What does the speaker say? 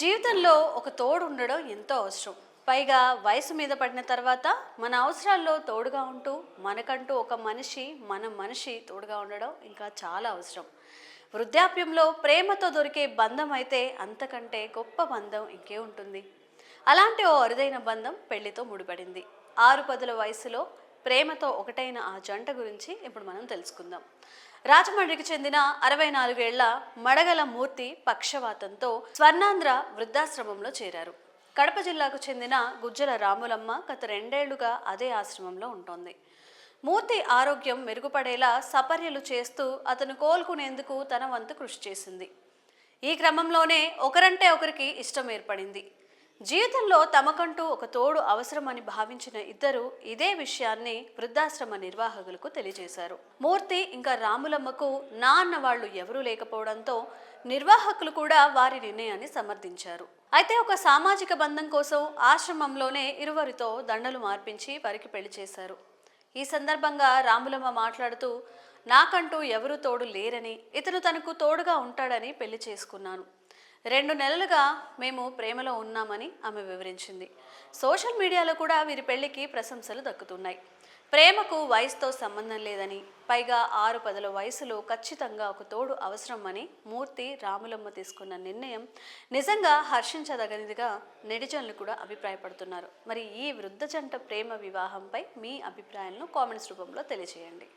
జీవితంలో ఒక తోడు ఉండడం ఎంతో అవసరం. పైగా వయసు మీద పడిన తర్వాత మన అవసరాల్లో తోడుగా ఉంటూ మనకంటూ ఒక మనిషి మన మనిషి తోడుగా ఉండడం ఇంకా చాలా అవసరం. వృద్ధాప్యంలో ప్రేమతో దొరికే బంధం అయితే అంతకంటే గొప్ప బంధం ఇంకే ఉంటుంది. అలాంటి ఓ అరుదైన బంధం పెళ్లితో ముడిపడింది. 6 పదుల వయసులో ప్రేమతో ఒకటైన ఆ జంట గురించి ఇప్పుడు మనం తెలుసుకుందాం. రాజమండ్రికి చెందిన 64 ఏళ్ల మడగల మూర్తి పక్షవాతంతో స్వర్ణాంధ్ర వృద్ధాశ్రమంలో చేరారు. కడప జిల్లాకు చెందిన గుజ్జల రాములమ్మ గత 2 ఏళ్లుగా అదే ఆశ్రమంలో ఉంటోంది. మూర్తి ఆరోగ్యం మెరుగుపడేలా సపర్యలు చేస్తూ అతను కోలుకునేందుకు తన వంతు కృషి చేసింది. ఈ క్రమంలోనే ఒకరంటే ఒకరికి ఇష్టం ఏర్పడింది. జీవితంలో తమకంటూ ఒక తోడు అవసరమని భావించిన ఇద్దరు ఇదే విషయాన్ని వృద్ధాశ్రమ నిర్వాహకులకు తెలియజేశారు. మూర్తి ఇంకా రాములమ్మకు నా అన్న వాళ్ళు ఎవరూ లేకపోవడంతో నిర్వాహకులు కూడా వారి నిర్ణయాన్ని సమర్థించారు. అయితే ఒక సామాజిక బంధం కోసం ఆశ్రమంలోనే ఇరువరితో దండలు మార్పించి వారికి పెళ్లి చేశారు. ఈ సందర్భంగా రాములమ్మ మాట్లాడుతూ, నాకంటూ ఎవరూ తోడు లేరని, ఇతను తనకు తోడుగా ఉంటాడని పెళ్లి చేసుకున్నాను. 2 నెలలుగా మేము ప్రేమలో ఉన్నామని ఆమె వివరించింది. సోషల్ మీడియాలో కూడా వీరి పెళ్లికి ప్రశంసలు దక్కుతున్నాయి. ప్రేమకు వయసుతో సంబంధం లేదని, పైగా 6 పదుల వయసులో ఖచ్చితంగా ఒక తోడు అవసరమని మూర్తి రాములమ్మ తీసుకున్న నిర్ణయం నిజంగా హర్షించదగినదిగా నెటిజన్లు కూడా అభిప్రాయపడుతున్నారు. మరి ఈ వృద్ధ జంట ప్రేమ వివాహంపై మీ అభిప్రాయాలను కామెంట్స్ రూపంలో తెలియజేయండి.